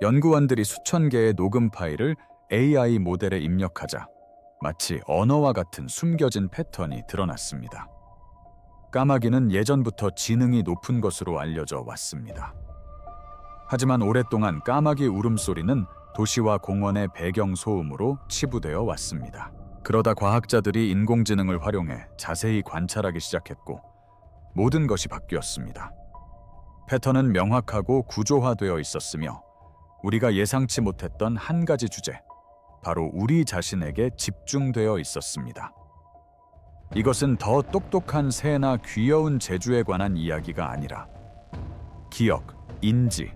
연구원들이 수천 개의 녹음 파일을 AI 모델에 입력하자 마치 언어와 같은 숨겨진 패턴이 드러났습니다. 까마귀는 예전부터 지능이 높은 것으로 알려져 왔습니다. 하지만 오랫동안 까마귀 울음소리는 도시와 공원의 배경 소음으로 치부되어 왔습니다. 그러다 과학자들이 인공지능을 활용해 자세히 관찰하기 시작했고 모든 것이 바뀌었습니다. 패턴은 명확하고 구조화되어 있었으며 우리가 예상치 못했던 한 가지 주제, 바로 우리 자신에게 집중되어 있었습니다. 이것은 더 똑똑한 새나 귀여운 제주에 관한 이야기가 아니라 기억, 인지,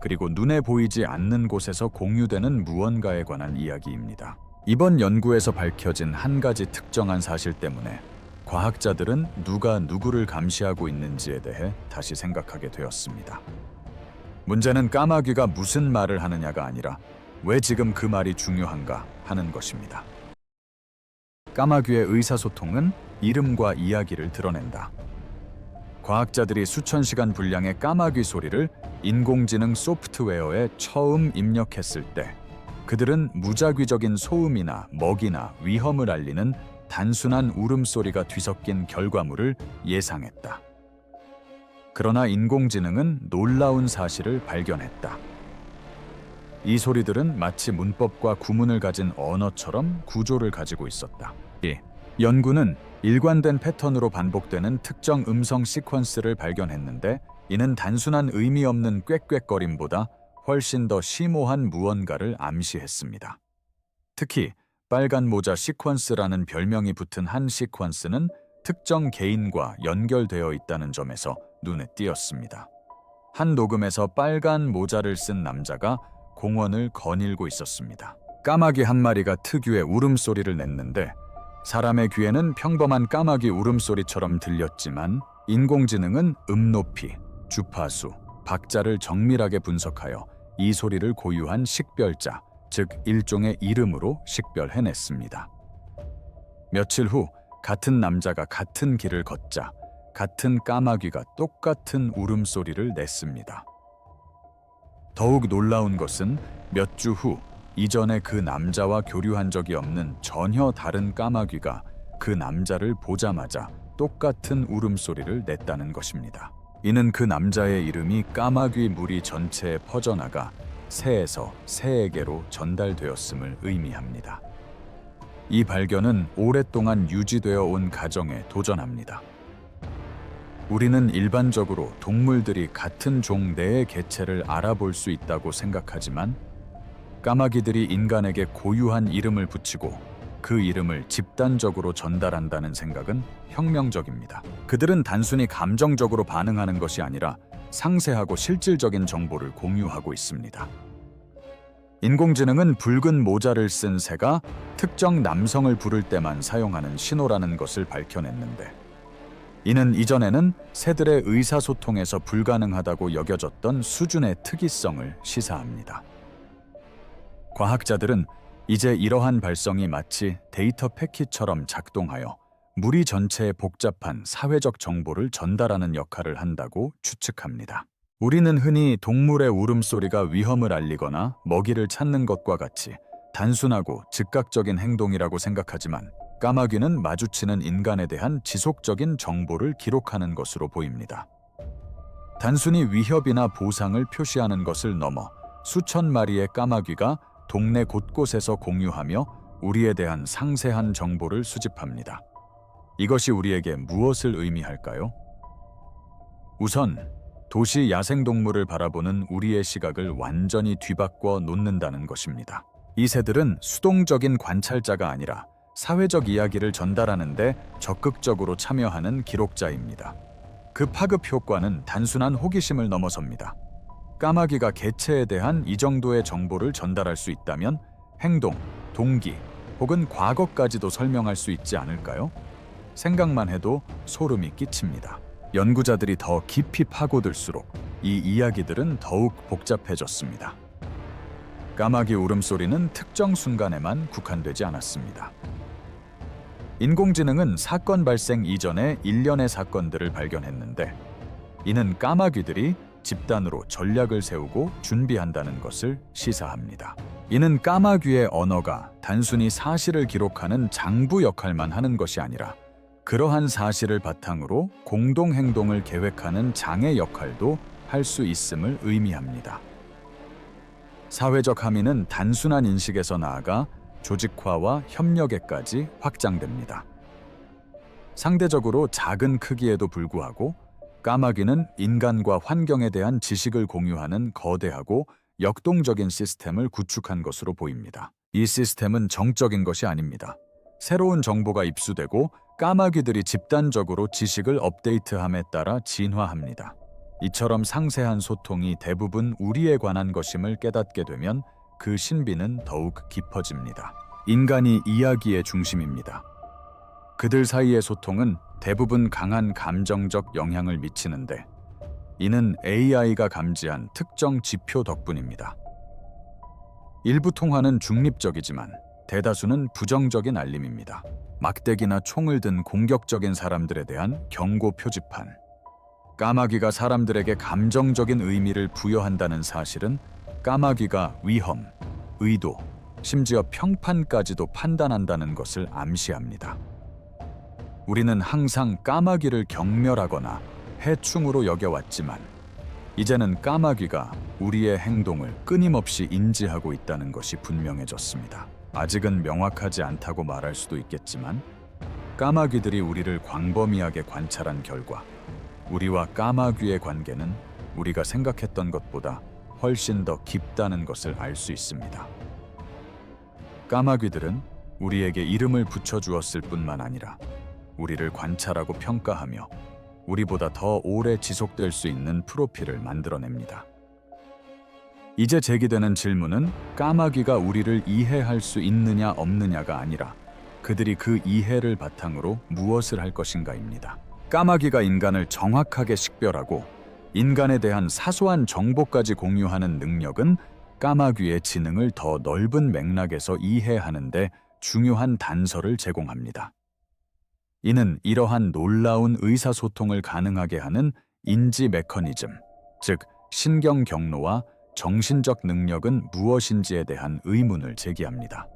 그리고 눈에 보이지 않는 곳에서 공유되는 무언가에 관한 이야기입니다. 이번 연구에서 밝혀진 한 가지 특정한 사실 때문에 과학자들은 누가 누구를 감시하고 있는지에 대해 다시 생각하게 되었습니다. 문제는 까마귀가 무슨 말을 하느냐가 아니라 왜 지금 그 말이 중요한가 하는 것입니다. 까마귀의 의사소통은 이름과 이야기를 드러낸다. 과학자들이 수천 시간 분량의 까마귀 소리를 인공지능 소프트웨어에 처음 입력했을 때 그들은 무작위적인 소음이나 먹이나 위험을 알리는 단순한 울음소리가 뒤섞인 결과물을 예상했다. 그러나 인공지능은 놀라운 사실을 발견했다. 이 소리들은 마치 문법과 구문을 가진 언어처럼 구조를 가지고 있었다. 이 연구는 일관된 패턴으로 반복되는 특정 음성 시퀀스를 발견했는데 이는 단순한 의미 없는 꽥꽥거림보다 훨씬 더 심오한 무언가를 암시했습니다. 특히 빨간 모자 시퀀스라는 별명이 붙은 한 시퀀스는 특정 개인과 연결되어 있다는 점에서 눈에 띄었습니다. 한 녹음에서 빨간 모자를 쓴 남자가 공원을 거닐고 있었습니다. 까마귀 한 마리가 특유의 울음소리를 냈는데 사람의 귀에는 평범한 까마귀 울음소리처럼 들렸지만 인공지능은 높이, 주파수, 박자를 정밀하게 분석하여 이 소리를 고유한 식별자, 즉 일종의 이름으로 식별해냈습니다. 며칠 후 같은 남자가 같은 길을 걷자 같은 까마귀가 똑같은 울음소리를 냈습니다. 더욱 놀라운 것은 몇 주 후 이전에 그 남자와 교류한 적이 없는 전혀 다른 까마귀가 그 남자를 보자마자 똑같은 울음소리를 냈다는 것입니다. 이는 그 남자의 이름이 까마귀 무리 전체에 퍼져나가 새에서 새에게로 전달되었음을 의미합니다. 이 발견은 오랫동안 유지되어 온 가정에 도전합니다. 우리는 일반적으로 동물들이 같은 종 내의 개체를 알아볼 수 있다고 생각하지만 까마귀들이 인간에게 고유한 이름을 붙이고 그 이름을 집단적으로 전달한다는 생각은 혁명적입니다. 그들은 단순히 감정적으로 반응하는 것이 아니라 상세하고 실질적인 정보를 공유하고 있습니다. 인공지능은 붉은 모자를 쓴 새가 특정 남성을 부를 때만 사용하는 신호라는 것을 밝혀냈는데 이는 이전에는 새들의 의사소통에서 불가능하다고 여겨졌던 수준의 특이성을 시사합니다. 과학자들은 이제 이러한 발성이 마치 데이터 패킷처럼 작동하여 무리 전체에 복잡한 사회적 정보를 전달하는 역할을 한다고 추측합니다. 우리는 흔히 동물의 울음소리가 위험을 알리거나 먹이를 찾는 것과 같이 단순하고 즉각적인 행동이라고 생각하지만 까마귀는 마주치는 인간에 대한 지속적인 정보를 기록하는 것으로 보입니다. 단순히 위협이나 보상을 표시하는 것을 넘어 수천 마리의 까마귀가 동네 곳곳에서 공유하며 우리에 대한 상세한 정보를 수집합니다. 이것이 우리에게 무엇을 의미할까요? 우선 도시 야생동물을 바라보는 우리의 시각을 완전히 뒤바꿔 놓는다는 것입니다. 이 새들은 수동적인 관찰자가 아니라 사회적 이야기를 전달하는 데 적극적으로 참여하는 기록자입니다. 그 파급 효과는 단순한 호기심을 넘어섭니다. 까마귀가 개체에 대한 이 정도의 정보를 전달할 수 있다면 행동, 동기, 혹은 과거까지도 설명할 수 있지 않을까요? 생각만 해도 소름이 끼칩니다. 연구자들이 더 깊이 파고들수록 이 이야기들은 더욱 복잡해졌습니다. 까마귀 울음소리는 특정 순간에만 국한되지 않았습니다. 인공지능은 사건 발생 이전에 일련의 사건들을 발견했는데 이는 까마귀들이 집단으로 전략을 세우고 준비한다는 것을 시사합니다. 이는 까마귀의 언어가 단순히 사실을 기록하는 장부 역할만 하는 것이 아니라 그러한 사실을 바탕으로 공동 행동을 계획하는 장의 역할도 할 수 있음을 의미합니다. 사회적 함의는 단순한 인식에서 나아가 조직화와 협력에까지 확장됩니다. 상대적으로 작은 크기에도 불구하고 까마귀는 인간과 환경에 대한 지식을 공유하는 거대하고 역동적인 시스템을 구축한 것으로 보입니다. 이 시스템은 정적인 것이 아닙니다. 새로운 정보가 입수되고 까마귀들이 집단적으로 지식을 업데이트함에 따라 진화합니다. 이처럼 상세한 소통이 대부분 우리에 관한 것임을 깨닫게 되면 그 신비는 더욱 깊어집니다. 인간이 이야기의 중심입니다. 그들 사이의 소통은 대부분 강한 감정적 영향을 미치는데 이는 AI가 감지한 특정 지표 덕분입니다. 일부 통화는 중립적이지만 대다수는 부정적인 알림입니다. 막대기나 총을 든 공격적인 사람들에 대한 경고 표지판. 까마귀가 사람들에게 감정적인 의미를 부여한다는 사실은 까마귀가 위험, 의도, 심지어 평판까지도 판단한다는 것을 암시합니다. 우리는 항상 까마귀를 경멸하거나 해충으로 여겨왔지만 이제는 까마귀가 우리의 행동을 끊임없이 인지하고 있다는 것이 분명해졌습니다. 아직은 명확하지 않다고 말할 수도 있겠지만 까마귀들이 우리를 광범위하게 관찰한 결과 우리와 까마귀의 관계는 우리가 생각했던 것보다 훨씬 더 깊다는 것을 알 수 있습니다. 까마귀들은 우리에게 이름을 붙여주었을 뿐만 아니라 우리를 관찰하고 평가하며 우리보다 더 오래 지속될 수 있는 프로필을 만들어냅니다. 이제 제기되는 질문은 까마귀가 우리를 이해할 수 있느냐 없느냐가 아니라 그들이 그 이해를 바탕으로 무엇을 할 것인가입니다. 까마귀가 인간을 정확하게 식별하고 인간에 대한 사소한 정보까지 공유하는 능력은 까마귀의 지능을 더 넓은 맥락에서 이해하는 데 중요한 단서를 제공합니다. 이는 이러한 놀라운 의사소통을 가능하게 하는 인지 메커니즘, 즉 신경 경로와 정신적 능력은 무엇인지에 대한 의문을 제기합니다.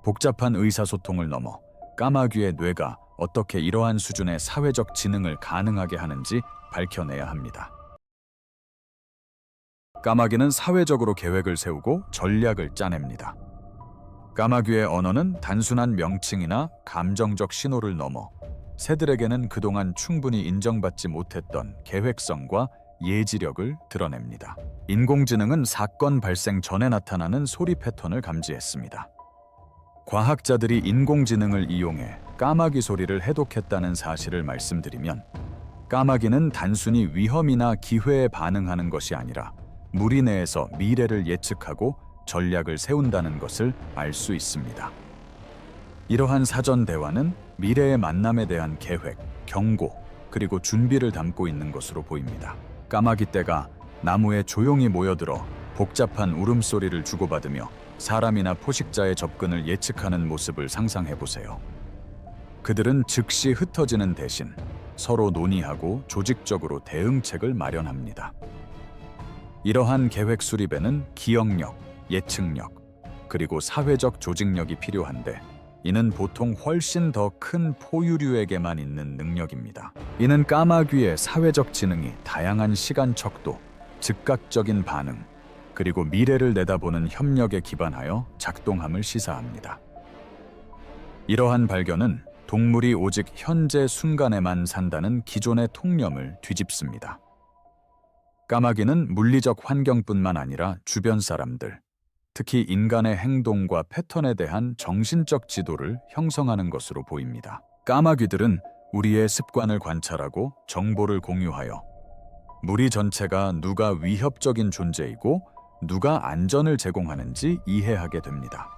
복잡한 의사소통을 넘어 까마귀의 뇌가 어떻게 이러한 수준의 사회적 지능을 가능하게 하는지 밝혀내야 합니다. 까마귀는 사회적으로 계획을 세우고 전략을 짜냅니다. 까마귀의 언어는 단순한 명칭이나 감정적 신호를 넘어 새들에게는 그동안 충분히 인정받지 못했던 계획성과 예지력을 드러냅니다. 인공지능은 사건 발생 전에 나타나는 소리 패턴을 감지했습니다. 과학자들이 인공지능을 이용해 까마귀 소리를 해독했다는 사실을 말씀드리면 까마귀는 단순히 위험이나 기회에 반응하는 것이 아니라 무리 내에서 미래를 예측하고 전략을 세운다는 것을 알 수 있습니다. 이러한 사전 대화는 미래의 만남에 대한 계획, 경고, 그리고 준비를 담고 있는 것으로 보입니다. 까마귀 떼가 나무에 조용히 모여들어 복잡한 울음소리를 주고받으며 사람이나 포식자의 접근을 예측하는 모습을 상상해 보세요. 그들은 즉시 흩어지는 대신 서로 논의하고 조직적으로 대응책을 마련합니다. 이러한 계획 수립에는 기억력, 예측력, 그리고 사회적 조직력이 필요한데 이는 보통 훨씬 더 큰 포유류에게만 있는 능력입니다. 이는 까마귀의 사회적 지능이 다양한 시간 척도, 즉각적인 반응, 그리고 미래를 내다보는 협력에 기반하여 작동함을 시사합니다. 이러한 발견은 동물이 오직 현재 순간에만 산다는 기존의 통념을 뒤집습니다. 까마귀는 물리적 환경뿐만 아니라 주변 사람들, 특히 인간의 행동과 패턴에 대한 정신적 지도를 형성하는 것으로 보입니다. 까마귀들은 우리의 습관을 관찰하고 정보를 공유하여 무리 전체가 누가 위협적인 존재이고 누가 안전을 제공하는지 이해하게 됩니다.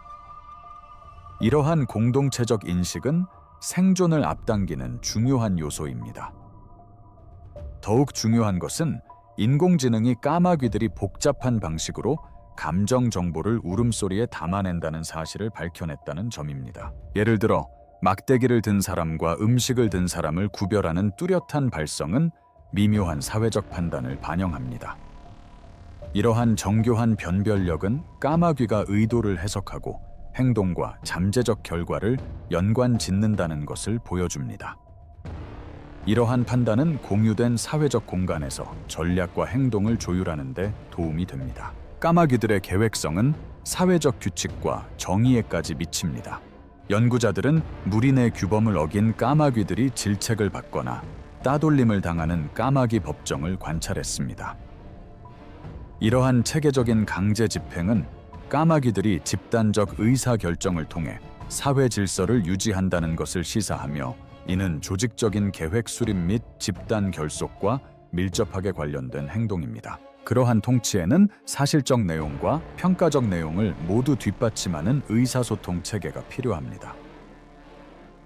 이러한 공동체적 인식은 생존을 앞당기는 중요한 요소입니다. 더욱 중요한 것은 인공지능이 까마귀들이 복잡한 방식으로 감정 정보를 울음소리에 담아낸다는 사실을 밝혀냈다는 점입니다. 예를 들어 막대기를 든 사람과 음식을 든 사람을 구별하는 뚜렷한 발성은 미묘한 사회적 판단을 반영합니다. 이러한 정교한 변별력은 까마귀가 의도를 해석하고 행동과 잠재적 결과를 연관 짓는다는 것을 보여줍니다. 이러한 판단은 공유된 사회적 공간에서 전략과 행동을 조율하는 데 도움이 됩니다. 까마귀들의 계획성은 사회적 규칙과 정의에까지 미칩니다. 연구자들은 무리내 규범을 어긴 까마귀들이 질책을 받거나 따돌림을 당하는 까마귀 법정을 관찰했습니다. 이러한 체계적인 강제 집행은 까마귀들이 집단적 의사 결정을 통해 사회 질서를 유지한다는 것을 시사하며, 이는 조직적인 계획 수립 및 집단 결속과 밀접하게 관련된 행동입니다. 그러한 통치에는 사실적 내용과 평가적 내용을 모두 뒷받침하는 의사소통 체계가 필요합니다.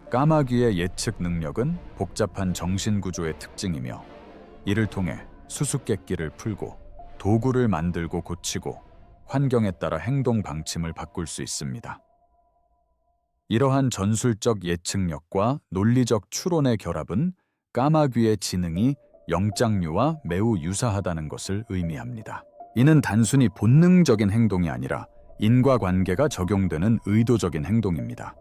까마귀의 예측 능력은 복잡한 정신구조의 특징이며, 이를 통해 수수께끼를 풀고 도구를 만들고 고치고 환경에 따라 행동 방침을 바꿀 수 있습니다. 이러한 전술적 예측력과 논리적 추론의 결합은 까마귀의 지능이 영장류와 매우 유사하다는 것을 의미합니다. 이는 단순히 본능적인 행동이 아니라 인과관계가 적용되는 의도적인 행동입니다.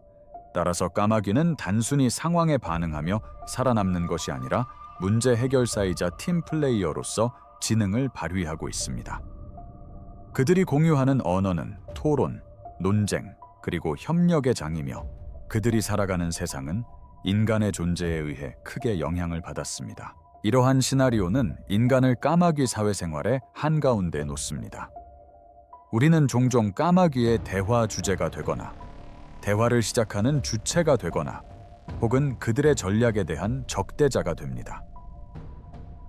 따라서 까마귀는 단순히 상황에 반응하며 살아남는 것이 아니라 문제 해결사이자 팀 플레이어로서 지능을 발휘하고 있습니다. 그들이 공유하는 언어는 토론, 논쟁, 그리고 협력의 장이며, 그들이 살아가는 세상은 인간의 존재에 의해 크게 영향을 받았습니다. 이러한 시나리오는 인간을 까마귀 사회생활의 한가운데 놓습니다. 우리는 종종 까마귀의 대화 주제가 되거나, 대화를 시작하는 주체가 되거나, 혹은 그들의 전략에 대한 적대자가 됩니다.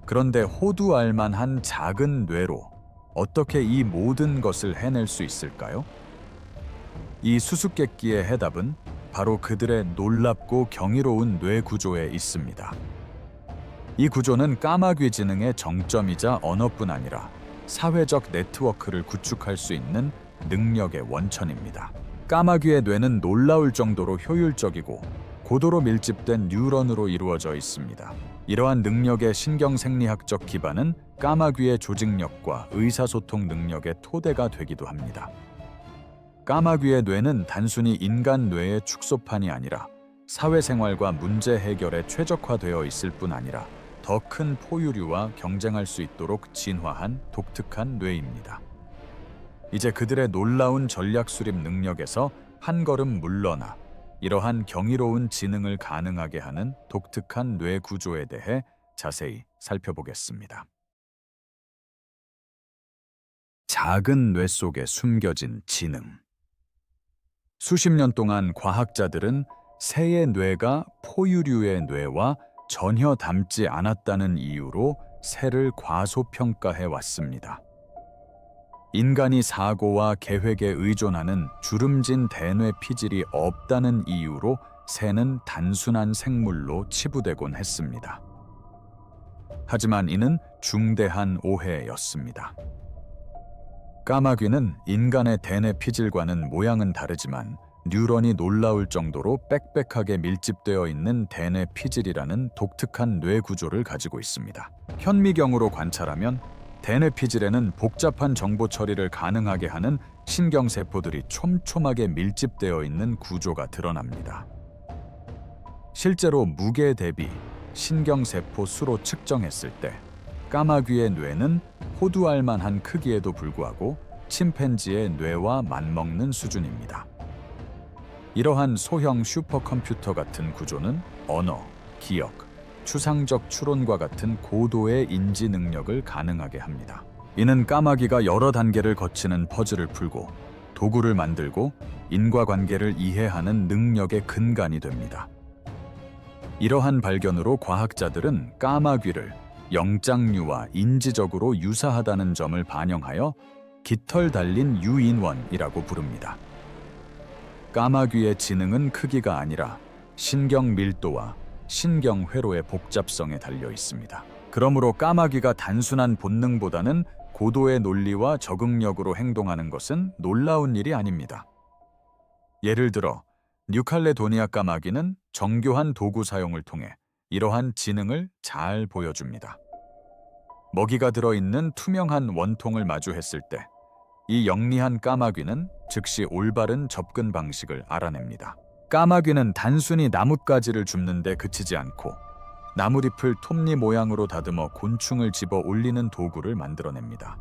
그런데 호두알만한 작은 뇌로 어떻게 이 모든 것을 해낼 수 있을까요? 이 수수께끼의 해답은 바로 그들의 놀랍고 경이로운 뇌 구조에 있습니다. 이 구조는 까마귀 지능의 정점이자 언어뿐 아니라 사회적 네트워크를 구축할 수 있는 능력의 원천입니다. 까마귀의 뇌는 놀라울 정도로 효율적이고 고도로 밀집된 뉴런으로 이루어져 있습니다. 이러한 능력의 신경생리학적 기반은 까마귀의 조직력과 의사소통 능력의 토대가 되기도 합니다. 까마귀의 뇌는 단순히 인간 뇌의 축소판이 아니라 사회생활과 문제 해결에 최적화되어 있을 뿐 아니라 더 큰 포유류와 경쟁할 수 있도록 진화한 독특한 뇌입니다. 이제 그들의 놀라운 전략 수립 능력에서 한 걸음 물러나 이러한 경이로운 지능을 가능하게 하는 독특한 뇌 구조에 대해 자세히 살펴보겠습니다. 작은 뇌 속에 숨겨진 지능. 수십 년 동안 과학자들은 새의 뇌가 포유류의 뇌와 전혀 닮지 않았다는 이유로 새를 과소평가해 왔습니다. 인간이 사고와 계획에 의존하는 주름진 대뇌 피질이 없다는 이유로 새는 단순한 생물로 치부되곤 했습니다. 하지만 이는 중대한 오해였습니다. 까마귀는 인간의 대뇌 피질과는 모양은 다르지만 뉴런이 놀라울 정도로 빽빽하게 밀집되어 있는 대뇌 피질이라는 독특한 뇌 구조를 가지고 있습니다. 현미경으로 관찰하면 대뇌 피질에는 복잡한 정보 처리를 가능하게 하는 신경세포들이 촘촘하게 밀집되어 있는 구조가 드러납니다. 실제로 무게 대비 신경세포 수로 측정했을 때 까마귀의 뇌는 호두알만한 크기에도 불구하고 침팬지의 뇌와 맞먹는 수준입니다. 이러한 소형 슈퍼컴퓨터 같은 구조는 언어, 기억, 추상적 추론과 같은 고도의 인지 능력을 가능하게 합니다. 이는 까마귀가 여러 단계를 거치는 퍼즐을 풀고 도구를 만들고 인과관계를 이해하는 능력의 근간이 됩니다. 이러한 발견으로 과학자들은 까마귀를 영장류와 인지적으로 유사하다는 점을 반영하여 깃털 달린 유인원이라고 부릅니다. 까마귀의 지능은 크기가 아니라 신경 밀도와 신경 회로의 복잡성에 달려 있습니다. 그러므로 까마귀가 단순한 본능보다는 고도의 논리와 적응력으로 행동하는 것은 놀라운 일이 아닙니다. 예를 들어 뉴칼레도니아 까마귀는 정교한 도구 사용을 통해 이러한 지능을 잘 보여줍니다. 먹이가 들어있는 투명한 원통을 마주했을 때 이 영리한 까마귀는 즉시 올바른 접근 방식을 알아냅니다. 까마귀는 단순히 나뭇가지를 줍는데 그치지 않고 나뭇잎을 톱니 모양으로 다듬어 곤충을 집어 올리는 도구를 만들어냅니다.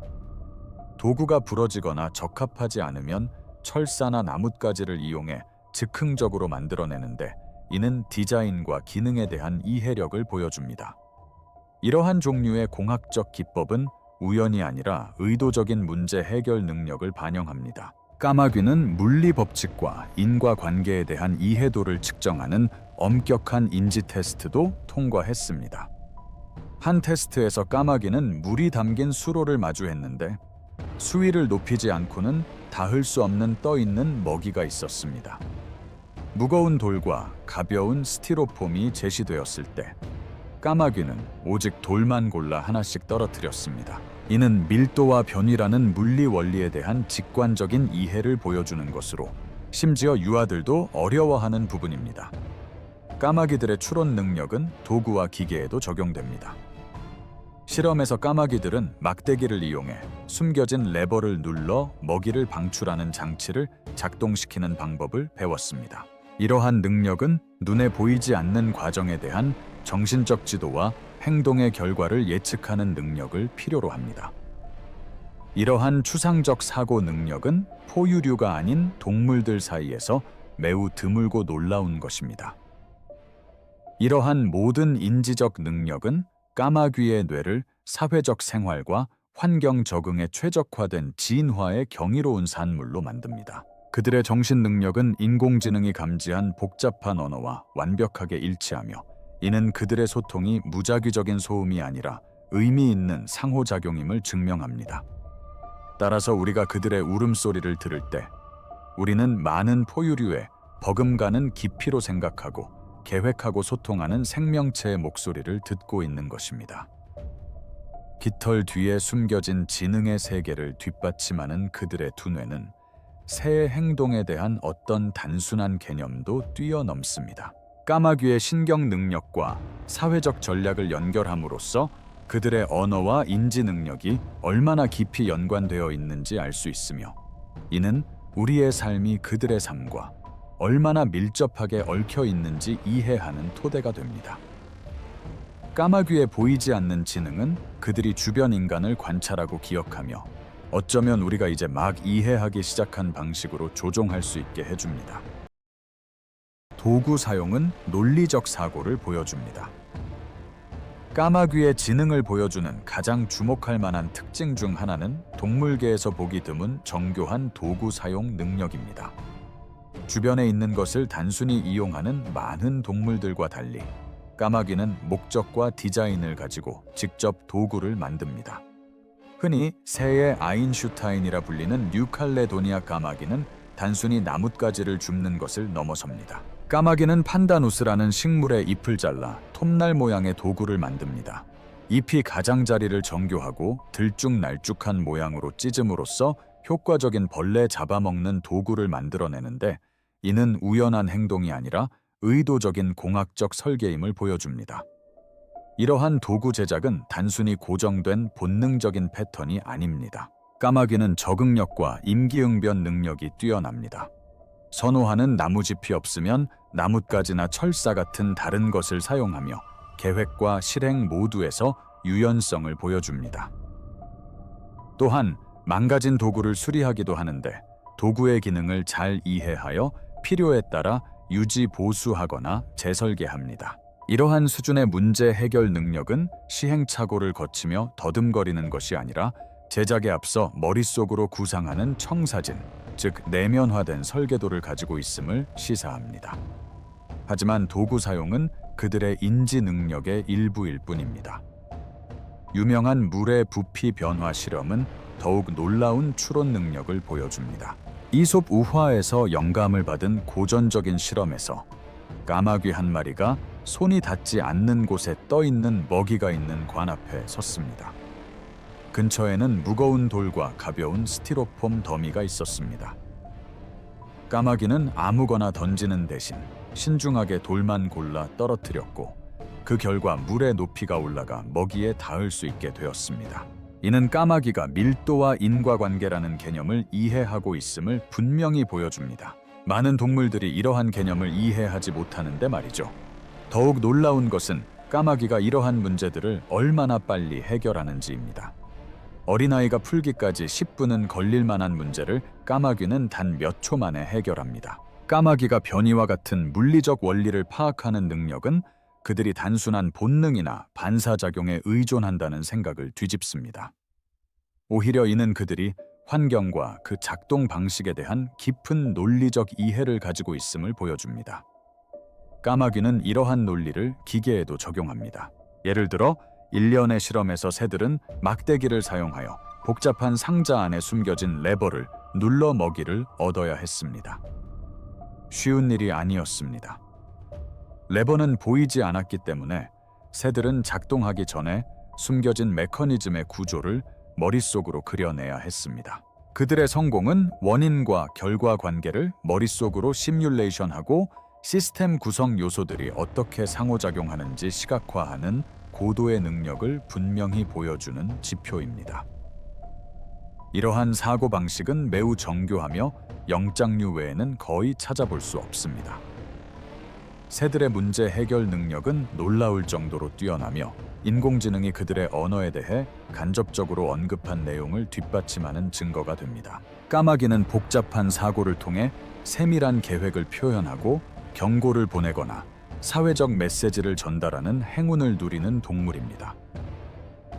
도구가 부러지거나 적합하지 않으면 철사나 나뭇가지를 이용해 즉흥적으로 만들어내는데, 이는 디자인과 기능에 대한 이해력을 보여줍니다. 이러한 종류의 공학적 기법은 우연이 아니라 의도적인 문제 해결 능력을 반영합니다. 까마귀는 물리 법칙과 인과관계에 대한 이해도를 측정하는 엄격한 인지 테스트도 통과했습니다. 한 테스트에서 까마귀는 물이 담긴 수로를 마주했는데 수위를 높이지 않고는 닿을 수 없는 떠있는 먹이가 있었습니다. 무거운 돌과 가벼운 스티로폼이 제시되었을 때 까마귀는 오직 돌만 골라 하나씩 떨어뜨렸습니다. 이는 밀도와 변위라는 물리 원리에 대한 직관적인 이해를 보여주는 것으로, 심지어 유아들도 어려워하는 부분입니다. 까마귀들의 추론 능력은 도구와 기계에도 적용됩니다. 실험에서 까마귀들은 막대기를 이용해 숨겨진 레버를 눌러 먹이를 방출하는 장치를 작동시키는 방법을 배웠습니다. 이러한 능력은 눈에 보이지 않는 과정에 대한 정신적 지도와 행동의 결과를 예측하는 능력을 필요로 합니다. 이러한 추상적 사고 능력은 포유류가 아닌 동물들 사이에서 매우 드물고 놀라운 것입니다. 이러한 모든 인지적 능력은 까마귀의 뇌를 사회적 생활과 환경 적응에 최적화된 진화의 경이로운 산물로 만듭니다. 그들의 정신 능력은 인공지능이 감지한 복잡한 언어와 완벽하게 일치하며, 이는 그들의 소통이 무작위적인 소음이 아니라 의미 있는 상호작용임을 증명합니다. 따라서 우리가 그들의 울음소리를 들을 때 우리는 많은 포유류의 버금가는 깊이로 생각하고 계획하고 소통하는 생명체의 목소리를 듣고 있는 것입니다. 깃털 뒤에 숨겨진 지능의 세계를 뒷받침하는 그들의 두뇌는 새의 행동에 대한 어떤 단순한 개념도 뛰어넘습니다. 까마귀의 신경 능력과 사회적 전략을 연결함으로써 그들의 언어와 인지 능력이 얼마나 깊이 연관되어 있는지 알 수 있으며, 이는 우리의 삶이 그들의 삶과 얼마나 밀접하게 얽혀 있는지 이해하는 토대가 됩니다. 까마귀의 보이지 않는 지능은 그들이 주변 인간을 관찰하고 기억하며, 어쩌면 우리가 이제 막 이해하기 시작한 방식으로 조종할 수 있게 해줍니다. 도구 사용은 논리적 사고를 보여줍니다. 까마귀의 지능을 보여주는 가장 주목할 만한 특징 중 하나는 동물계에서 보기 드문 정교한 도구 사용 능력입니다. 주변에 있는 것을 단순히 이용하는 많은 동물들과 달리 까마귀는 목적과 디자인을 가지고 직접 도구를 만듭니다. 흔히 새의 아인슈타인이라 불리는 뉴칼레도니아 까마귀는 단순히 나뭇가지를 줍는 것을 넘어섭니다. 까마귀는 판다누스라는 식물의 잎을 잘라 톱날 모양의 도구를 만듭니다. 잎이 가장자리를 정교하고 들쭉날쭉한 모양으로 찢음으로써 효과적인 벌레 잡아먹는 도구를 만들어내는데, 이는 우연한 행동이 아니라 의도적인 공학적 설계임을 보여줍니다. 이러한 도구 제작은 단순히 고정된 본능적인 패턴이 아닙니다. 까마귀는 적응력과 임기응변 능력이 뛰어납니다. 선호하는 나무짚이 없으면 나뭇가지나 철사 같은 다른 것을 사용하며 계획과 실행 모두에서 유연성을 보여줍니다. 또한 망가진 도구를 수리하기도 하는데, 도구의 기능을 잘 이해하여 필요에 따라 유지 보수하거나 재설계합니다. 이러한 수준의 문제 해결 능력은 시행착오를 거치며 더듬거리는 것이 아니라 제작에 앞서 머릿속으로 구상하는 청사진, 즉 내면화된 설계도를 가지고 있음을 시사합니다. 하지만 도구 사용은 그들의 인지 능력의 일부일 뿐입니다. 유명한 물의 부피 변화 실험은 더욱 놀라운 추론 능력을 보여줍니다. 이솝 우화에서 영감을 받은 고전적인 실험에서 까마귀 한 마리가 손이 닿지 않는 곳에 떠있는 먹이가 있는 관 앞에 섰습니다. 근처에는 무거운 돌과 가벼운 스티로폼 더미가 있었습니다. 까마귀는 아무거나 던지는 대신 신중하게 돌만 골라 떨어뜨렸고, 그 결과 물의 높이가 올라가 먹이에 닿을 수 있게 되었습니다. 이는 까마귀가 밀도와 인과관계라는 개념을 이해하고 있음을 분명히 보여줍니다. 많은 동물들이 이러한 개념을 이해하지 못하는데 말이죠. 더욱 놀라운 것은 까마귀가 이러한 문제들을 얼마나 빨리 해결하는지입니다. 어린아이가 풀기까지 10분은 걸릴 만한 문제를 까마귀는 단 몇 초 만에 해결합니다. 까마귀가 변이와 같은 물리적 원리를 파악하는 능력은 그들이 단순한 본능이나 반사작용에 의존한다는 생각을 뒤집습니다. 오히려 이는 그들이 환경과 그 작동 방식에 대한 깊은 논리적 이해를 가지고 있음을 보여줍니다. 까마귀는 이러한 논리를 기계에도 적용합니다. 예를 들어 일련의 실험에서 새들은 막대기를 사용하여 복잡한 상자 안에 숨겨진 레버를 눌러 먹이를 얻어야 했습니다. 쉬운 일이 아니었습니다. 레버는 보이지 않았기 때문에 새들은 작동하기 전에 숨겨진 메커니즘의 구조를 머릿속으로 그려내야 했습니다. 그들의 성공은 원인과 결과 관계를 머릿속으로 시뮬레이션하고 시스템 구성 요소들이 어떻게 상호작용하는지 시각화하는 고도의 능력을 분명히 보여주는 지표입니다. 이러한 사고방식은 매우 정교하며 영장류 외에는 거의 찾아볼 수 없습니다. 새들의 문제 해결 능력은 놀라울 정도로 뛰어나며 인공지능이 그들의 언어에 대해 간접적으로 언급한 내용을 뒷받침하는 증거가 됩니다. 까마귀는 복잡한 사고를 통해 세밀한 계획을 표현하고 경고를 보내거나 사회적 메시지를 전달하는 행운을 누리는 동물입니다.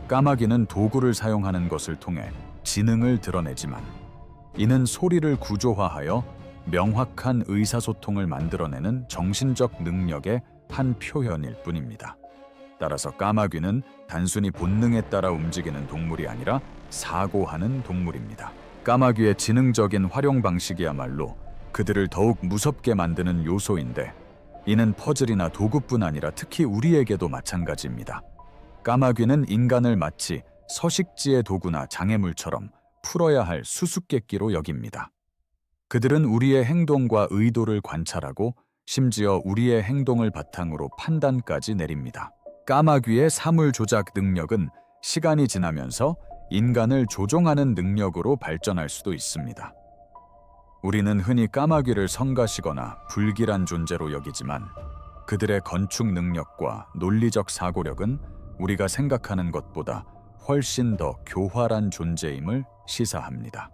까마귀는 도구를 사용하는 것을 통해 지능을 드러내지만 이는 소리를 구조화하여 명확한 의사소통을 만들어내는 정신적 능력의 한 표현일 뿐입니다. 따라서 까마귀는 단순히 본능에 따라 움직이는 동물이 아니라 사고하는 동물입니다. 까마귀의 지능적인 활용 방식이야말로 그들을 더욱 무섭게 만드는 요소인데 이는 퍼즐이나 도구뿐 아니라 특히 우리에게도 마찬가지입니다. 까마귀는 인간을 마치 서식지의 도구나 장애물처럼 풀어야 할 수수께끼로 여깁니다. 그들은 우리의 행동과 의도를 관찰하고 심지어 우리의 행동을 바탕으로 판단까지 내립니다. 까마귀의 사물 조작 능력은 시간이 지나면서 인간을 조종하는 능력으로 발전할 수도 있습니다. 우리는 흔히 까마귀를 성가시거나 불길한 존재로 여기지만 그들의 건축 능력과 논리적 사고력은 우리가 생각하는 것보다 훨씬 더 교활한 존재임을 시사합니다.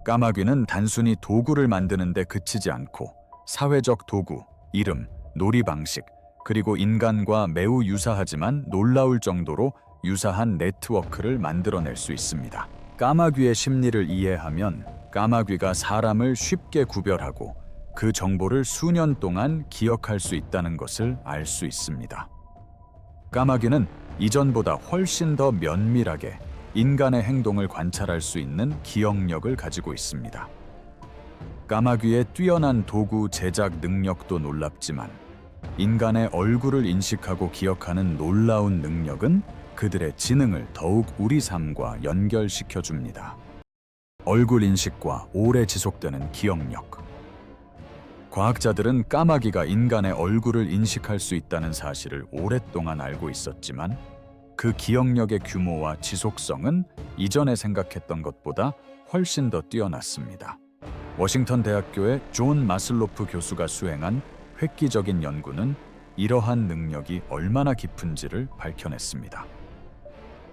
까마귀는 단순히 도구를 만드는 데 그치지 않고 사회적 도구, 이름, 놀이 방식, 그리고 인간과 매우 유사하지만 놀라울 정도로 유사한 네트워크를 만들어낼 수 있습니다. 까마귀의 심리를 이해하면 까마귀가 사람을 쉽게 구별하고 그 정보를 수년 동안 기억할 수 있다는 것을 알 수 있습니다. 까마귀는 이전보다 훨씬 더 면밀하게 인간의 행동을 관찰할 수 있는 기억력을 가지고 있습니다. 까마귀의 뛰어난 도구 제작 능력도 놀랍지만 인간의 얼굴을 인식하고 기억하는 놀라운 능력은 그들의 지능을 더욱 우리 삶과 연결시켜 줍니다. 얼굴 인식과 오래 지속되는 기억력. 과학자들은 까마귀가 인간의 얼굴을 인식할 수 있다는 사실을 오랫동안 알고 있었지만 그 기억력의 규모와 지속성은 이전에 생각했던 것보다 훨씬 더 뛰어났습니다. 워싱턴 대학교의 존 마슬로프 교수가 수행한 획기적인 연구는 이러한 능력이 얼마나 깊은지를 밝혀냈습니다.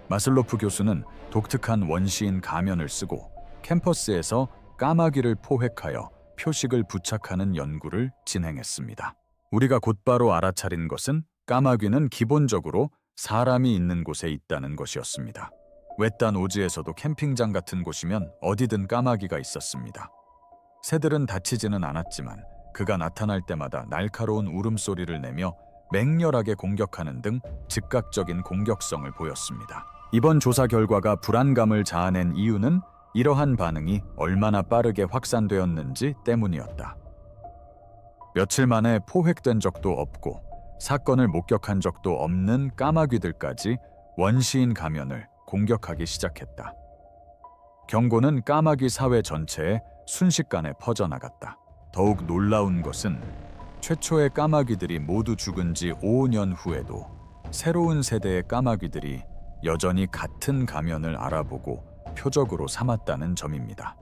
마슬로프 교수는 독특한 원시인 가면을 쓰고 캠퍼스에서 까마귀를 포획하여 표식을 부착하는 연구를 진행했습니다. 우리가 곧바로 알아차린 것은 까마귀는 기본적으로 사람이 있는 곳에 있다는 것이었습니다. 외딴 오지에서도 캠핑장 같은 곳이면 어디든 까마귀가 있었습니다. 새들은 다치지는 않았지만 그가 나타날 때마다 날카로운 울음소리를 내며 맹렬하게 공격하는 등 즉각적인 공격성을 보였습니다. 이번 조사 결과가 불안감을 자아낸 이유는 이러한 반응이 얼마나 빠르게 확산되었는지 때문이었다. 며칠 만에 포획된 적도 없고 사건을 목격한 적도 없는 까마귀들까지 원시인 가면을 공격하기 시작했다. 경고는 까마귀 사회 전체에 순식간에 퍼져나갔다. 더욱 놀라운 것은 최초의 까마귀들이 모두 죽은 지 5년 후에도 새로운 세대의 까마귀들이 여전히 같은 가면을 알아보고 표적으로 삼았다는 점입니다.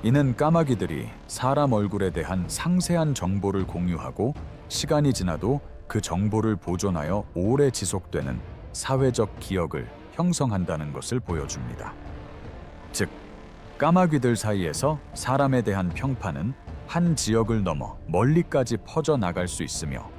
이는 까마귀들이 사람 얼굴에 대한 상세한 정보를 공유하고 시간이 지나도 그 정보를 보존하여 오래 지속되는 사회적 기억을 형성한다는 것을 보여줍니다. 즉, 까마귀들 사이에서 사람에 대한 평판은 한 지역을 넘어 멀리까지 퍼져나갈 수 있으며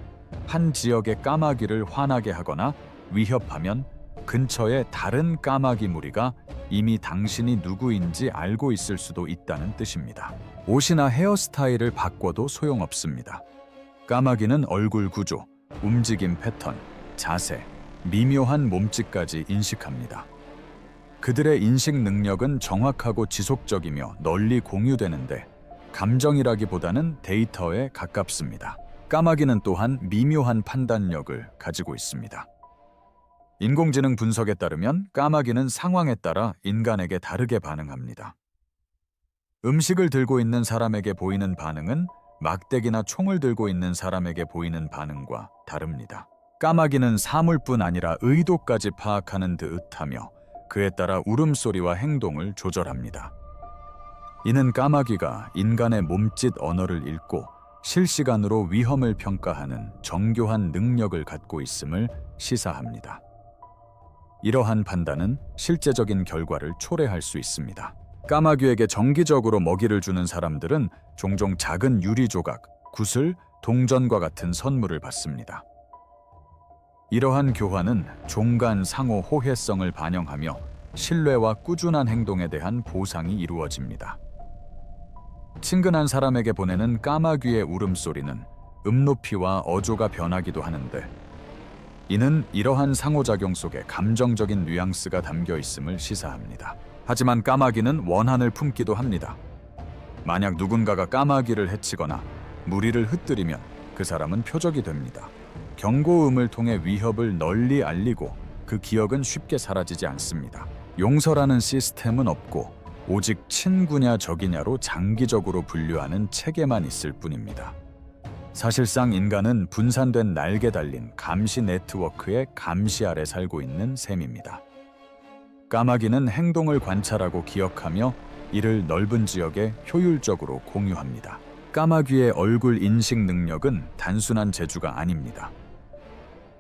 한 지역의 까마귀를 화나게 하거나 위협하면 근처의 다른 까마귀 무리가 이미 당신이 누구인지 알고 있을 수도 있다는 뜻입니다. 옷이나 헤어스타일을 바꿔도 소용없습니다. 까마귀는 얼굴 구조, 움직임 패턴, 자세, 미묘한 몸짓까지 인식합니다. 그들의 인식 능력은 정확하고 지속적이며 널리 공유되는데 감정이라기보다는 데이터에 가깝습니다. 까마귀는 또한 미묘한 판단력을 가지고 있습니다. 인공지능 분석에 따르면 까마귀는 상황에 따라 인간에게 다르게 반응합니다. 음식을 들고 있는 사람에게 보이는 반응은 막대기나 총을 들고 있는 사람에게 보이는 반응과 다릅니다. 까마귀는 사물뿐 아니라 의도까지 파악하는 듯하며 그에 따라 울음소리와 행동을 조절합니다. 이는 까마귀가 인간의 몸짓 언어를 읽고 실시간으로 위험을 평가하는 정교한 능력을 갖고 있음을 시사합니다. 이러한 판단은 실제적인 결과를 초래할 수 있습니다. 까마귀에게 정기적으로 먹이를 주는 사람들은 종종 작은 유리 조각, 구슬, 동전과 같은 선물을 받습니다. 이러한 교환은 종간 상호 호혜성을 반영하며 신뢰와 꾸준한 행동에 대한 보상이 이루어집니다. 친근한 사람에게 보내는 까마귀의 울음소리는 음높이와 어조가 변하기도 하는데 이는 이러한 상호작용 속에 감정적인 뉘앙스가 담겨 있음을 시사합니다. 하지만 까마귀는 원한을 품기도 합니다. 만약 누군가가 까마귀를 해치거나 무리를 흩뜨리면 그 사람은 표적이 됩니다. 경고음을 통해 위협을 널리 알리고 그 기억은 쉽게 사라지지 않습니다. 용서라는 시스템은 없고 오직 친구냐 적이냐로 장기적으로 분류하는 체계만 있을 뿐입니다. 사실상 인간은 분산된 날개 달린 감시 네트워크의 감시 아래 살고 있는 셈입니다. 까마귀는 행동을 관찰하고 기억하며 이를 넓은 지역에 효율적으로 공유합니다. 까마귀의 얼굴 인식 능력은 단순한 재주가 아닙니다.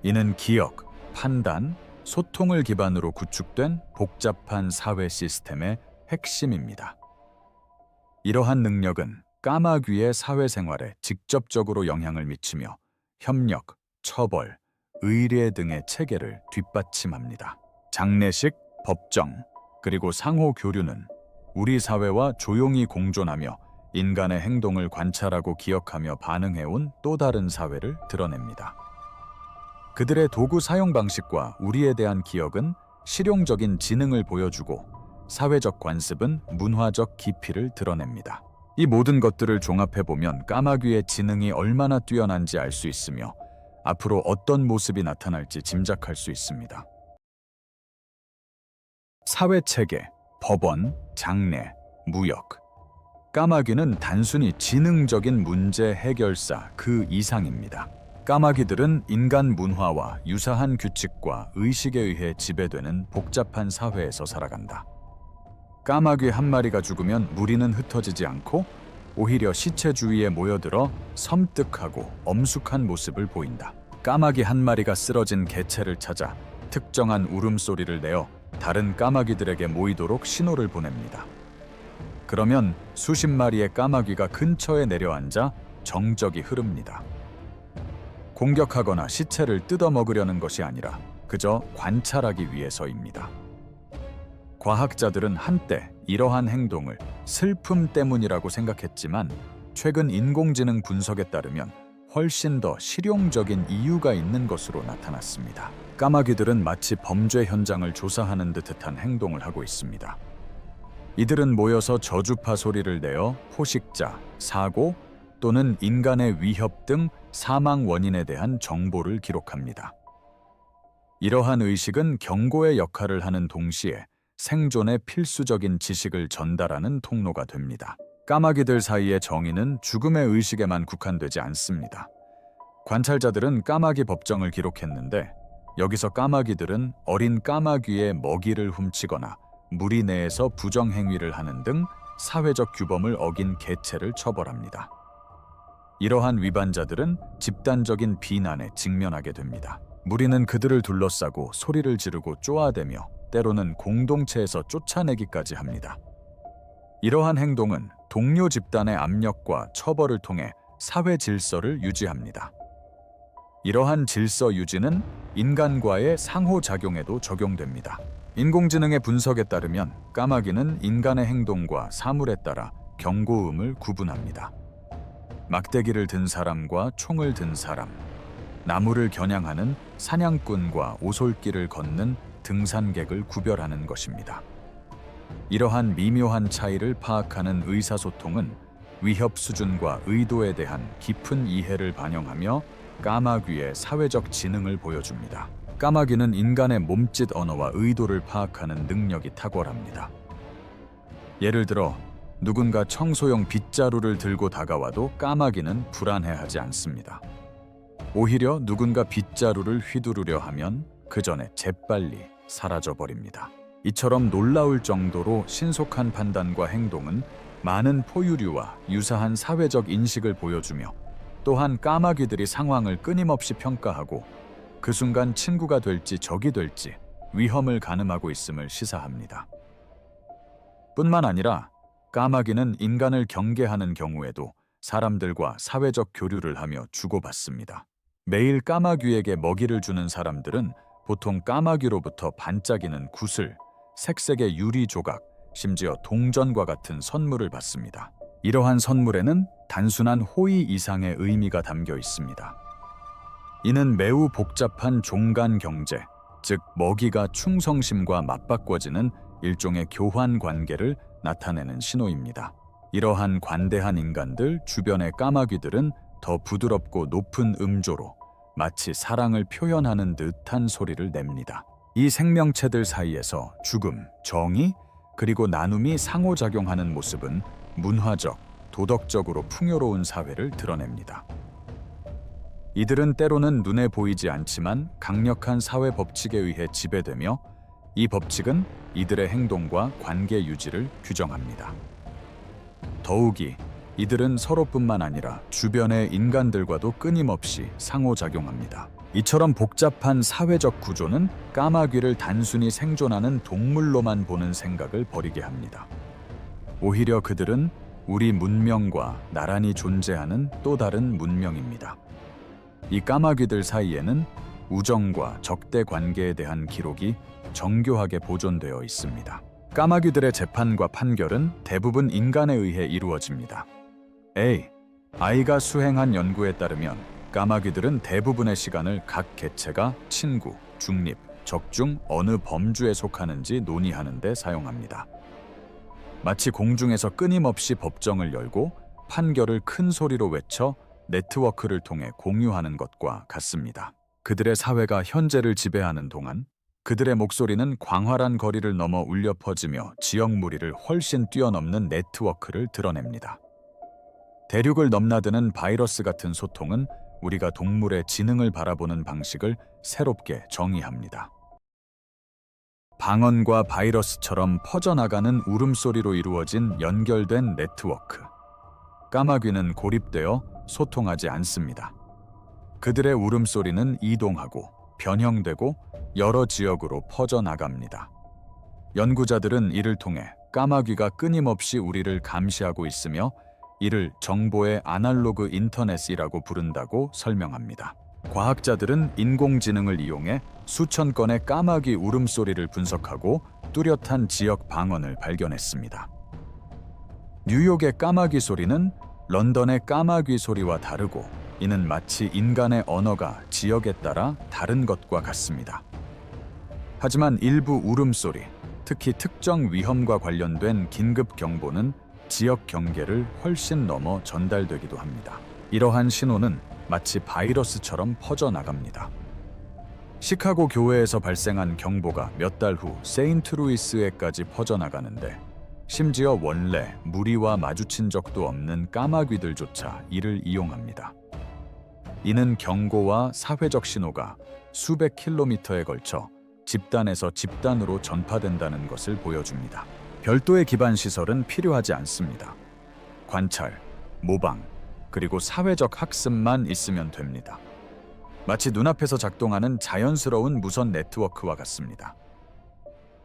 이는 기억, 판단, 소통을 기반으로 구축된 복잡한 사회 시스템의 핵심입니다. 이러한 능력은 까마귀의 사회생활에 직접적으로 영향을 미치며 협력, 처벌, 의례 등의 체계를 뒷받침합니다. 장례식, 법정, 그리고 상호 교류는 우리 사회와 조용히 공존하며 인간의 행동을 관찰하고 기억하며 반응해온 또 다른 사회를 드러냅니다. 그들의 도구 사용 방식과 우리에 대한 기억은 실용적인 지능을 보여주고 사회적 관습은 문화적 깊이를 드러냅니다. 이 모든 것들을 종합해보면 까마귀의 지능이 얼마나 뛰어난지 알 수 있으며 앞으로 어떤 모습이 나타날지 짐작할 수 있습니다. 사회체계, 법원, 장례, 무역. 까마귀는 단순히 지능적인 문제 해결사 그 이상입니다. 까마귀들은 인간 문화와 유사한 규칙과 의식에 의해 지배되는 복잡한 사회에서 살아간다. 까마귀 한 마리가 죽으면 무리는 흩어지지 않고 오히려 시체 주위에 모여들어 섬뜩하고 엄숙한 모습을 보인다. 까마귀 한 마리가 쓰러진 개체를 찾아 특정한 울음소리를 내어 다른 까마귀들에게 모이도록 신호를 보냅니다. 그러면 수십 마리의 까마귀가 근처에 내려앉아 정적이 흐릅니다. 공격하거나 시체를 뜯어먹으려는 것이 아니라 그저 관찰하기 위해서입니다. 과학자들은 한때 이러한 행동을 슬픔 때문이라고 생각했지만 최근 인공지능 분석에 따르면 훨씬 더 실용적인 이유가 있는 것으로 나타났습니다. 까마귀들은 마치 범죄 현장을 조사하는 듯한 행동을 하고 있습니다. 이들은 모여서 저주파 소리를 내어 포식자, 사고 또는 인간의 위협 등 사망 원인에 대한 정보를 기록합니다. 이러한 의식은 경고의 역할을 하는 동시에 생존의 필수적인 지식을 전달하는 통로가 됩니다. 까마귀들 사이의 정의는 죽음의 의식에만 국한되지 않습니다. 관찰자들은 까마귀 법정을 기록했는데 여기서 까마귀들은 어린 까마귀의 먹이를 훔치거나 무리 내에서 부정행위를 하는 등 사회적 규범을 어긴 개체를 처벌합니다. 이러한 위반자들은 집단적인 비난에 직면하게 됩니다. 무리는 그들을 둘러싸고 소리를 지르고 쪼아대며 때로는 공동체에서 쫓아내기까지 합니다. 이러한 행동은 동료 집단의 압력과 처벌을 통해 사회 질서를 유지합니다. 이러한 질서 유지는 인간과의 상호작용에도 적용됩니다. 인공지능의 분석에 따르면 까마귀는 인간의 행동과 사물에 따라 경고음을 구분합니다. 막대기를 든 사람과 총을 든 사람, 나무를 겨냥하는 사냥꾼과 오솔길을 걷는 등산객을 구별하는 것입니다. 이러한 미묘한 차이를 파악하는 의사소통은 위협 수준과 의도에 대한 깊은 이해를 반영하며 까마귀의 사회적 지능을 보여줍니다. 까마귀는 인간의 몸짓 언어와 의도를 파악하는 능력이 탁월합니다. 예를 들어 누군가 청소용 빗자루를 들고 다가와도 까마귀는 불안해하지 않습니다. 오히려 누군가 빗자루를 휘두르려 하면 그 전에 재빨리 사라져버립니다. 이처럼 놀라울 정도로 신속한 판단과 행동은 많은 포유류와 유사한 사회적 인식을 보여주며 또한 까마귀들이 상황을 끊임없이 평가하고 그 순간 친구가 될지 적이 될지 위험을 가늠하고 있음을 시사합니다. 뿐만 아니라 까마귀는 인간을 경계하는 경우에도 사람들과 사회적 교류를 하며 주고받습니다. 매일 까마귀에게 먹이를 주는 사람들은 보통 까마귀로부터 반짝이는 구슬, 색색의 유리 조각, 심지어 동전과 같은 선물을 받습니다. 이러한 선물에는 단순한 호의 이상의 의미가 담겨 있습니다. 이는 매우 복잡한 종간 경제, 즉 먹이가 충성심과 맞바꿔지는 일종의 교환 관계를 나타내는 신호입니다. 이러한 관대한 인간들 주변의 까마귀들은 더 부드럽고 높은 음조로 마치 사랑을 표현하는 듯한 소리를 냅니다. 이 생명체들 사이에서 죽음, 정의, 그리고 나눔이 상호작용하는 모습은 문화적, 도덕적으로 풍요로운 사회를 드러냅니다. 이들은 때로는 눈에 보이지 않지만 강력한 사회 법칙에 의해 지배되며 이 법칙은 이들의 행동과 관계 유지를 규정합니다. 더욱이 이들은 서로뿐만 아니라 주변의 인간들과도 끊임없이 상호작용합니다. 이처럼 복잡한 사회적 구조는 까마귀를 단순히 생존하는 동물로만 보는 생각을 버리게 합니다. 오히려 그들은 우리 문명과 나란히 존재하는 또 다른 문명입니다. 이 까마귀들 사이에는 우정과 적대 관계에 대한 기록이 정교하게 보존되어 있습니다. 까마귀들의 재판과 판결은 대부분 인간에 의해 이루어집니다. 아이가 수행한 연구에 따르면 까마귀들은 대부분의 시간을 각 개체가 친구, 중립, 적 중 어느 범주에 속하는지 논의하는 데 사용합니다. 마치 공중에서 끊임없이 법정을 열고 판결을 큰 소리로 외쳐 네트워크를 통해 공유하는 것과 같습니다. 그들의 사회가 현재를 지배하는 동안 그들의 목소리는 광활한 거리를 넘어 울려 퍼지며 지역 무리를 훨씬 뛰어넘는 네트워크를 드러냅니다. 대륙을 넘나드는 바이러스 같은 소통은 우리가 동물의 지능을 바라보는 방식을 새롭게 정의합니다. 방언과 바이러스처럼 퍼져나가는 울음소리로 이루어진 연결된 네트워크. 까마귀는 고립되어 소통하지 않습니다. 그들의 울음소리는 이동하고 변형되고 여러 지역으로 퍼져나갑니다. 연구자들은 이를 통해 까마귀가 끊임없이 우리를 감시하고 있으며 이를 정보의 아날로그 인터넷이라고 부른다고 설명합니다. 과학자들은 인공지능을 이용해 수천 건의 까마귀 울음소리를 분석하고 뚜렷한 지역 방언을 발견했습니다. 뉴욕의 까마귀 소리는 런던의 까마귀 소리와 다르고 이는 마치 인간의 언어가 지역에 따라 다른 것과 같습니다. 하지만 일부 울음소리, 특히 특정 위험과 관련된 긴급 경보는 지역 경계를 훨씬 넘어 전달되기도 합니다. 이러한 신호는 마치 바이러스처럼 퍼져나갑니다. 시카고 교회에서 발생한 경보가 몇 달 후 세인트루이스에까지 퍼져나가는데 심지어 원래 무리와 마주친 적도 없는 까마귀들조차 이를 이용합니다. 이는 경고와 사회적 신호가 수백 킬로미터에 걸쳐 집단에서 집단으로 전파된다는 것을 보여줍니다. 별도의 기반 시설은 필요하지 않습니다. 관찰, 모방, 그리고 사회적 학습만 있으면 됩니다. 마치 눈앞에서 작동하는 자연스러운 무선 네트워크와 같습니다.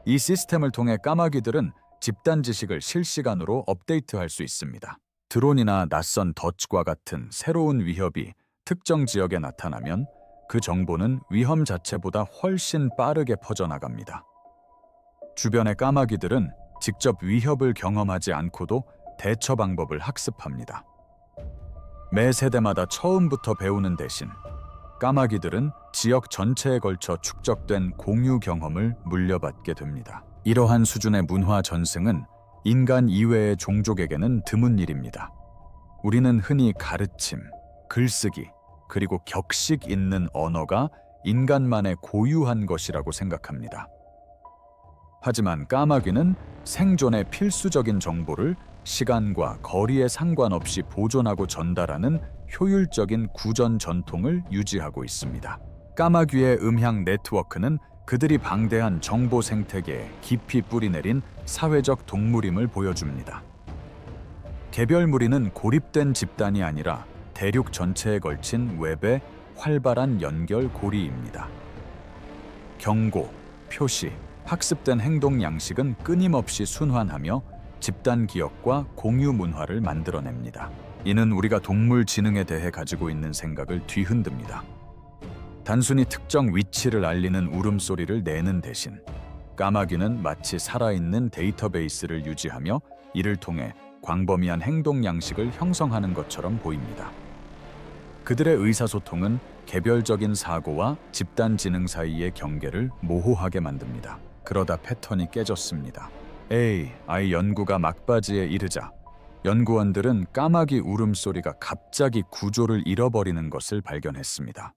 이 시스템을 통해 까마귀들은 집단 지식을 실시간으로 업데이트할 수 있습니다. 드론이나 낯선 덫과 같은 새로운 위협이 특정 지역에 나타나면 그 정보는 위험 자체보다 훨씬 빠르게 퍼져나갑니다. 주변의 까마귀들은 직접 위협을 경험하지 않고도 대처 방법을 학습합니다. 매 세대마다 처음부터 배우는 대신 까마귀들은 지역 전체에 걸쳐 축적된 공유 경험을 물려받게 됩니다. 이러한 수준의 문화 전승은 인간 이외의 종족에게는 드문 일입니다. 우리는 흔히 가르침, 글쓰기, 그리고 격식 있는 언어가 인간만의 고유한 것이라고 생각합니다. 하지만 까마귀는 생존의 필수적인 정보를 시간과 거리에 상관없이 보존하고 전달하는 효율적인 구전 전통을 유지하고 있습니다. 까마귀의 음향 네트워크는 그들이 방대한 정보 생태계에 깊이 뿌리내린 사회적 동물임을 보여줍니다. 개별 무리는 고립된 집단이 아니라 대륙 전체에 걸친 웹의 활발한 연결 고리입니다. 경고, 표시, 학습된 행동 양식은 끊임없이 순환하며 집단 기억과 공유 문화를 만들어냅니다. 이는 우리가 동물 지능에 대해 가지고 있는 생각을 뒤흔듭니다. 단순히 특정 위치를 알리는 울음소리를 내는 대신 까마귀는 마치 살아있는 데이터베이스를 유지하며 이를 통해 광범위한 행동 양식을 형성하는 것처럼 보입니다. 그들의 의사소통은 개별적인 사고와 집단 지능 사이의 경계를 모호하게 만듭니다. 그러다 패턴이 깨졌습니다. AI 연구가 막바지에 이르자 연구원들은 까마귀 울음소리가 갑자기 구조를 잃어버리는 것을 발견했습니다.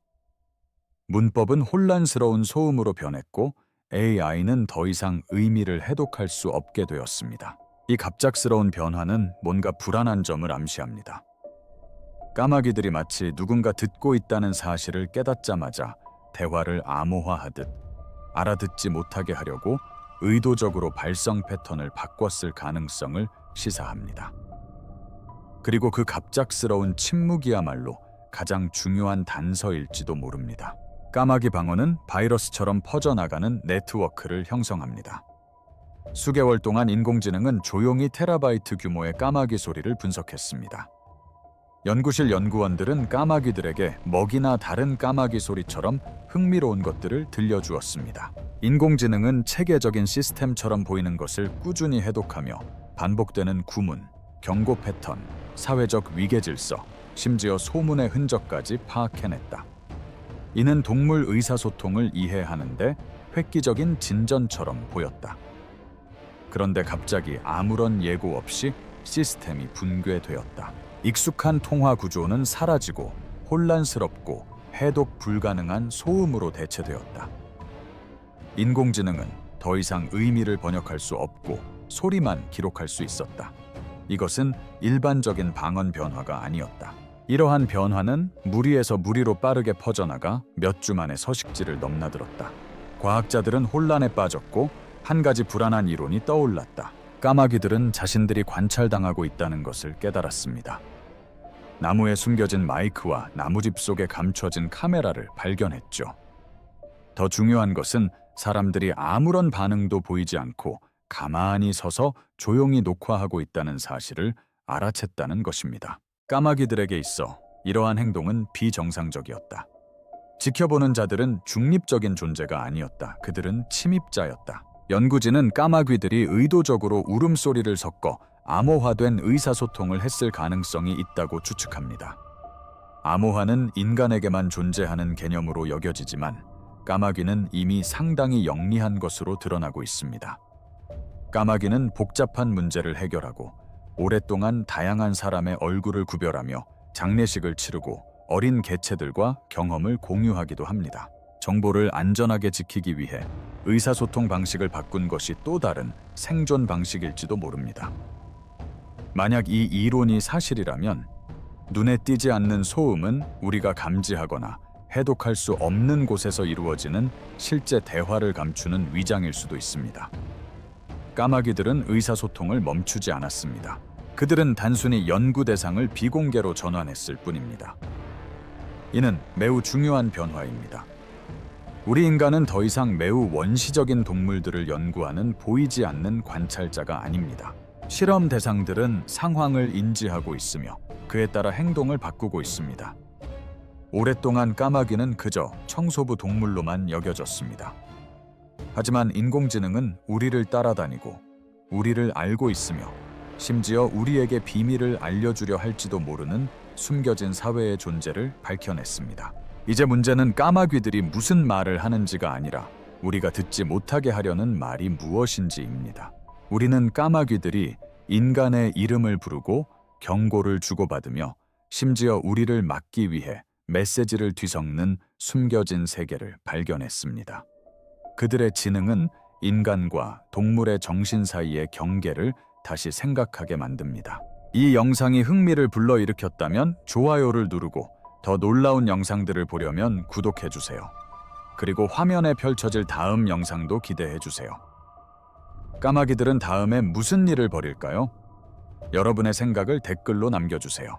문법은 혼란스러운 소음으로 변했고 AI는 더 이상 의미를 해독할 수 없게 되었습니다. 이 갑작스러운 변화는 뭔가 불안한 점을 암시합니다. 까마귀들이 마치 누군가 듣고 있다는 사실을 깨닫자마자 대화를 암호화하듯 알아듣지 못하게 하려고 의도적으로 발성 패턴을 바꿨을 가능성을 시사합니다. 그리고 그 갑작스러운 침묵이야말로 가장 중요한 단서일지도 모릅니다. 까마귀 방언은 바이러스처럼 퍼져나가는 네트워크를 형성합니다. 수개월 동안 인공지능은 조용히 테라바이트 규모의 까마귀 소리를 분석했습니다. 연구실 연구원들은 까마귀들에게 먹이나 다른 까마귀 소리처럼 흥미로운 것들을 들려주었습니다. 인공지능은 체계적인 시스템처럼 보이는 것을 꾸준히 해독하며 반복되는 구문, 경고 패턴, 사회적 위계 질서, 심지어 소문의 흔적까지 파악해냈다. 이는 동물 의사소통을 이해하는데 획기적인 진전처럼 보였다. 그런데 갑자기 아무런 예고 없이 시스템이 붕괴되었다. 익숙한 통화 구조는 사라지고 혼란스럽고 해독 불가능한 소음으로 대체되었다. 인공지능은 더 이상 의미를 번역할 수 없고 소리만 기록할 수 있었다. 이것은 일반적인 방언 변화가 아니었다. 이러한 변화는 무리에서 무리로 빠르게 퍼져나가 몇 주 만에 서식지를 넘나들었다. 과학자들은 혼란에 빠졌고 한 가지 불안한 이론이 떠올랐다. 까마귀들은 자신들이 관찰당하고 있다는 것을 깨달았습니다. 나무에 숨겨진 마이크와 나무집 속에 감춰진 카메라를 발견했죠. 더 중요한 것은 사람들이 아무런 반응도 보이지 않고 가만히 서서 조용히 녹화하고 있다는 사실을 알아챘다는 것입니다. 까마귀들에게 있어 이러한 행동은 비정상적이었다. 지켜보는 자들은 중립적인 존재가 아니었다. 그들은 침입자였다. 연구진은 까마귀들이 의도적으로 울음소리를 섞어 암호화된 의사소통을 했을 가능성이 있다고 추측합니다. 암호화는 인간에게만 존재하는 개념으로 여겨지지만 까마귀는 이미 상당히 영리한 것으로 드러나고 있습니다. 까마귀는 복잡한 문제를 해결하고 오랫동안 다양한 사람의 얼굴을 구별하며 장례식을 치르고 어린 개체들과 경험을 공유하기도 합니다. 정보를 안전하게 지키기 위해 의사소통 방식을 바꾼 것이 또 다른 생존 방식일지도 모릅니다. 만약 이 이론이 사실이라면 눈에 띄지 않는 소음은 우리가 감지하거나 해독할 수 없는 곳에서 이루어지는 실제 대화를 감추는 위장일 수도 있습니다. 까마귀들은 의사소통을 멈추지 않았습니다. 그들은 단순히 연구 대상을 비공개로 전환했을 뿐입니다. 이는 매우 중요한 변화입니다. 우리 인간은 더 이상 매우 원시적인 동물들을 연구하는 보이지 않는 관찰자가 아닙니다. 실험 대상들은 상황을 인지하고 있으며 그에 따라 행동을 바꾸고 있습니다. 오랫동안 까마귀는 그저 청소부 동물로만 여겨졌습니다. 하지만 인공지능은 우리를 따라다니고 우리를 알고 있으며 심지어 우리에게 비밀을 알려주려 할지도 모르는 숨겨진 사회의 존재를 밝혀냈습니다. 이제 문제는 까마귀들이 무슨 말을 하는지가 아니라 우리가 듣지 못하게 하려는 말이 무엇인지입니다. 우리는 까마귀들이 인간의 이름을 부르고 경고를 주고받으며 심지어 우리를 막기 위해 메시지를 뒤섞는 숨겨진 세계를 발견했습니다. 그들의 지능은 인간과 동물의 정신 사이의 경계를 다시 생각하게 만듭니다. 이 영상이 흥미를 불러일으켰다면 좋아요를 누르고 더 놀라운 영상들을 보려면 구독해주세요. 그리고 화면에 펼쳐질 다음 영상도 기대해주세요. 까마귀들은 다음에 무슨 일을 벌일까요? 여러분의 생각을 댓글로 남겨주세요.